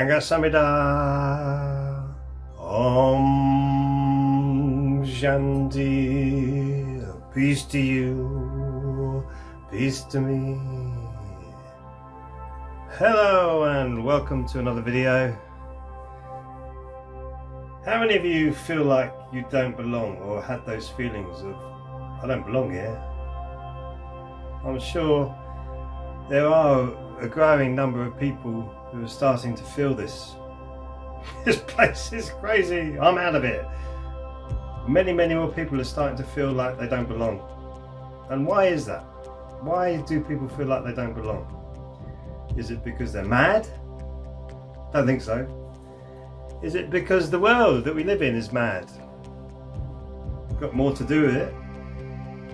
Samida Om Shanti. Peace to you, peace to me. Hello and welcome to another video. How many of you feel like you don't belong or had those feelings of I don't belong here? I'm sure there are a growing number of people who are starting to feel this. This place is crazy, I'm out of it. Many more people are starting to feel like they don't belong. And why is that? Why do people feel like they don't belong? Is it because they're mad? Don't think so. Is it because the world that we live in is mad? Got more to do with it.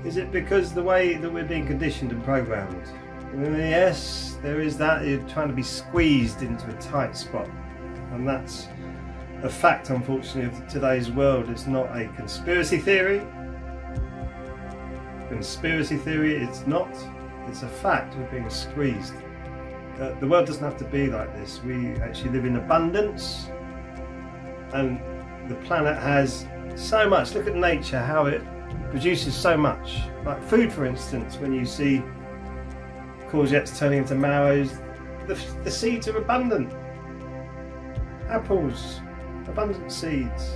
Is it because the way that we're being conditioned and programmed? Yes, there is that. You're trying to be squeezed into a tight spot, and that's a fact, unfortunately, of today's world. It's not a conspiracy theory. Conspiracy theory, it's not. It's a fact. We're being squeezed. The world doesn't have to be like this. We actually live in abundance, and the planet has so much. Look at nature, how it produces so much. Like food, for instance, when you see courgettes turning into marrows, the seeds are abundant. Apples, abundant seeds.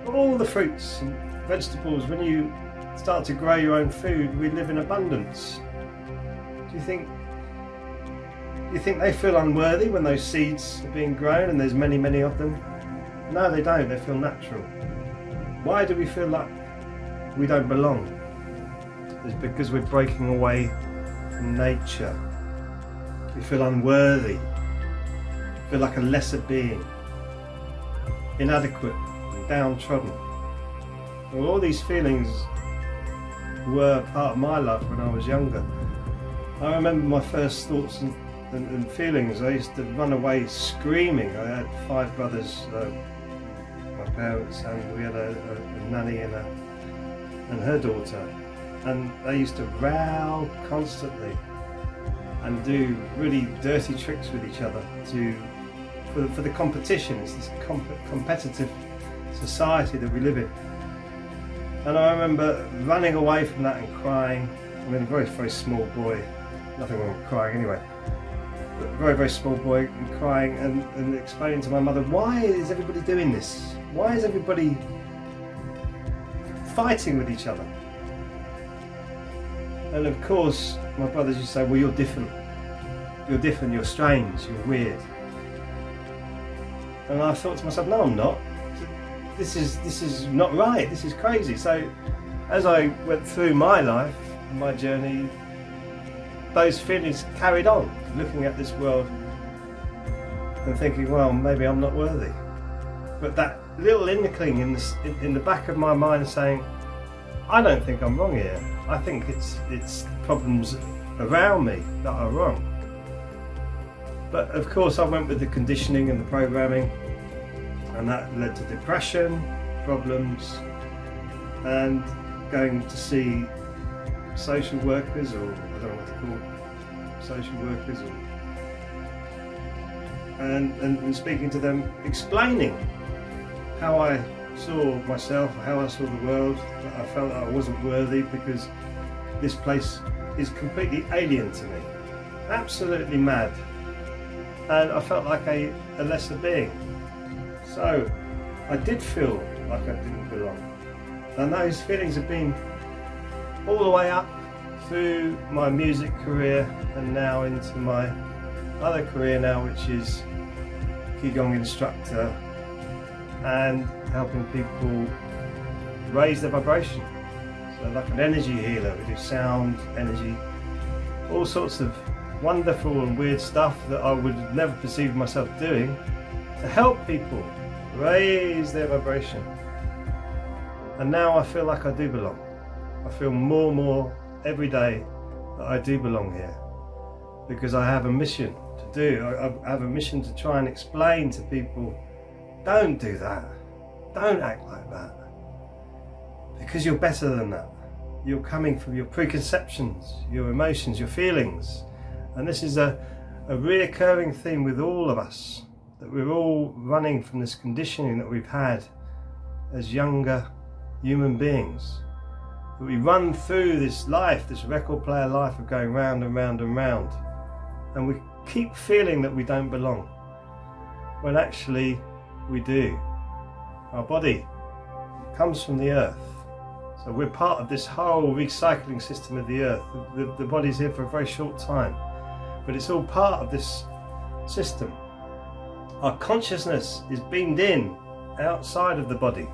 All the fruits and vegetables, when you start to grow your own food, we live in abundance. Do you think they feel unworthy when those seeds are being grown and there's many of them? No, they don't. They feel natural. Why do we feel like we don't belong? It's because we're breaking away from nature. We feel unworthy. We feel like a lesser being, inadequate and downtrodden. Well, all these feelings were part of my life when I was younger. I remember my first thoughts and feelings. I used to run away screaming. I had 5 brothers, my parents, and we had a nanny and her daughter, and they used to row constantly and do really dirty tricks with each other for the competition. It's this competitive society that we live in. And I remember running away from that and crying. I mean, a very small boy, nothing wrong with crying anyway, but a very small boy, and crying and explaining to my mother, why is everybody doing this? Why is everybody fighting with each other? And of course my brothers used to say, well, you're different, you're strange, you're weird. And I thought to myself, no, I'm not. This is not right, this is crazy. So as I went through my life, my journey, those feelings carried on, looking at this world and thinking, well, maybe I'm not worthy. But that little inkling in the back of my mind saying, I don't think I'm wrong here. I think it's problems around me that are wrong. But of course I went with the conditioning and the programming, and that led to depression, problems, and going to see social workers, or I don't know what to call them, social workers, and speaking to them, explaining how I saw myself, how I saw the world, that I felt that I wasn't worthy because this place is completely alien to me, absolutely mad, and I felt like a lesser being. So I did feel like I didn't belong, and those feelings have been all the way up through my music career and now into my other career now, which is Qigong instructor and helping people raise their vibration. So like an energy healer, we do sound, energy, all sorts of wonderful and weird stuff that I would never perceive myself doing to help people raise their vibration. And now I feel like I do belong. I feel more and more every day that I do belong here, because I have a mission to do. I have a mission to try and explain to people, don't do that, don't act like that, because you're better than that. You're coming from your preconceptions, your emotions, your feelings, and this is a a reoccurring theme with all of us, that we're all running from this conditioning that we've had as younger human beings. That we run through this life, this record player life of going round and round and round, and we keep feeling that we don't belong, when actually we do. Our body comes from the earth, so we're part of this whole recycling system of the earth. The body's here for a very short time, but it's all part of this system. Our consciousness is beamed in outside of the body,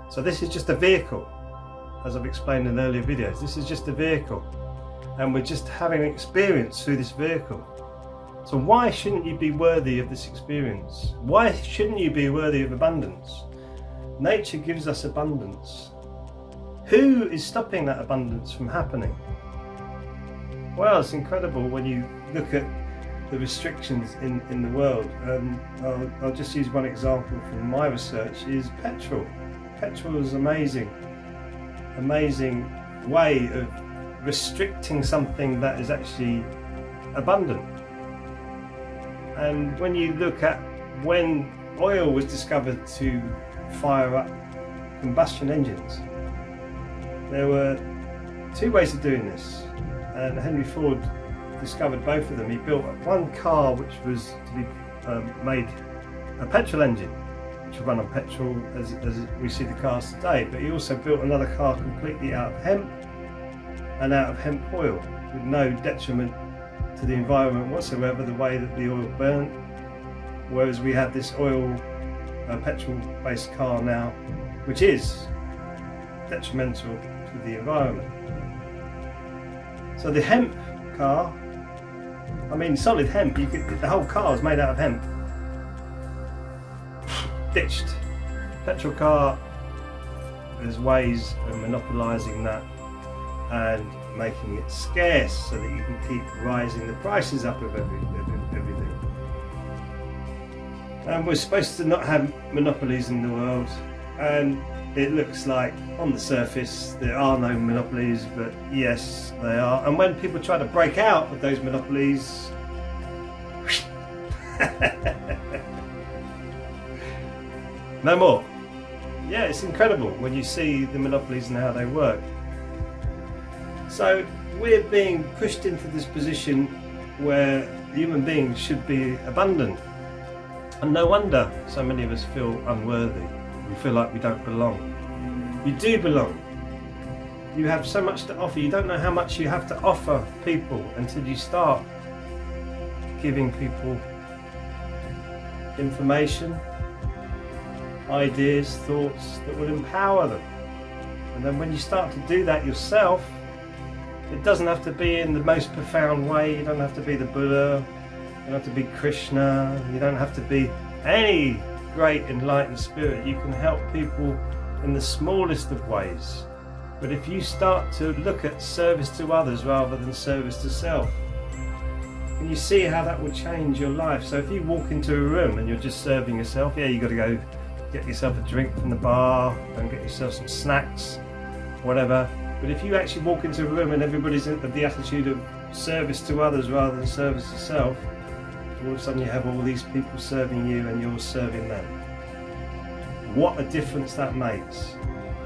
so this is just a vehicle. As I've explained in earlier videos, this is just a vehicle, and we're just having an experience through this vehicle. So why shouldn't you be worthy of this experience? Why shouldn't you be worthy of abundance? Nature gives us abundance. Who is stopping that abundance from happening? Well, it's incredible when you look at the restrictions in the world. I'll just use one example from my research, is petrol. Petrol is amazing way of restricting something that is actually abundant. And when you look at when oil was discovered to fire up combustion engines, there were two ways of doing this, and Henry Ford discovered both of them. He built one car which was to be made a petrol engine, which would run on petrol as we see the cars today, but he also built another car completely out of hemp and out of hemp oil, with no detriment to the environment whatsoever, the way that the oil burnt, whereas we have this petrol based car now, which is detrimental to the environment. So the hemp car, I mean solid hemp, the whole car is made out of hemp, ditched. Petrol car, there's ways of monopolising that and making it scarce so that you can keep rising the prices up of everything. And we're supposed to not have monopolies in the world, and it looks like on the surface there are no monopolies, but yes, they are. And when people try to break out of those monopolies, no more. Yeah, it's incredible when you see the monopolies and how they work. So we're being pushed into this position where human beings should be abundant. And no wonder so many of us feel unworthy. We feel like we don't belong. You do belong. You have so much to offer. You don't know how much you have to offer people until you start giving people information, ideas, thoughts that will empower them. And then when you start to do that yourself, it doesn't have to be in the most profound way. You don't have to be the Buddha, you don't have to be Krishna, you don't have to be any great enlightened spirit. You can help people in the smallest of ways. But if you start to look at service to others rather than service to self, and you see how that will change your life. So if you walk into a room and you're just serving yourself, yeah, you got to go get yourself a drink from the bar and get yourself some snacks, whatever. But if you actually walk into a room and everybody's of the attitude of service to others rather than service to self, all of a sudden you have all these people serving you and you're serving them. What a difference that makes.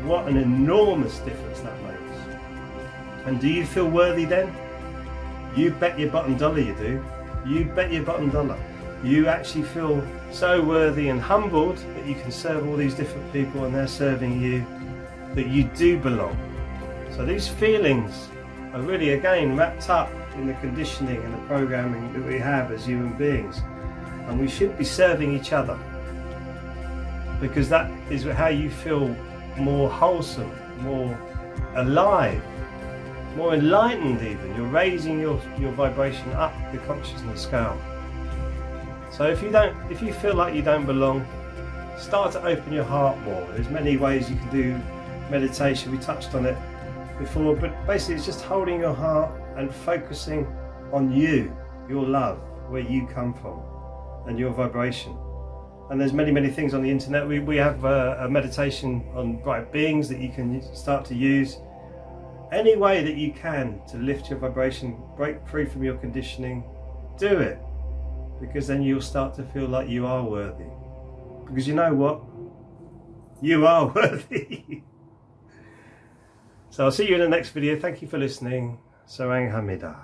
What an enormous difference that makes. And do you feel worthy then? You bet your bottom dollar you do. You bet your bottom dollar. You actually feel so worthy and humbled that you can serve all these different people and they're serving you, that you do belong. So these feelings are really, again, wrapped up in the conditioning and the programming that we have as human beings. And we should be serving each other, because that is how you feel more wholesome, more alive, more enlightened even. You're raising your vibration up the consciousness scale. So if you feel like you don't belong, start to open your heart more. There's many ways you can do meditation. We touched on it before, but basically it's just holding your heart and focusing on you, your love, where you come from, and your vibration. And there's many things on the internet. We have a meditation on bright beings that you can start to use. Any way that you can to lift your vibration, break free from your conditioning, do it. because then you'll start to feel like you are worthy. Because you know what? You are worthy. So I'll see you in the next video. Thank you for listening. Sarang Hamida.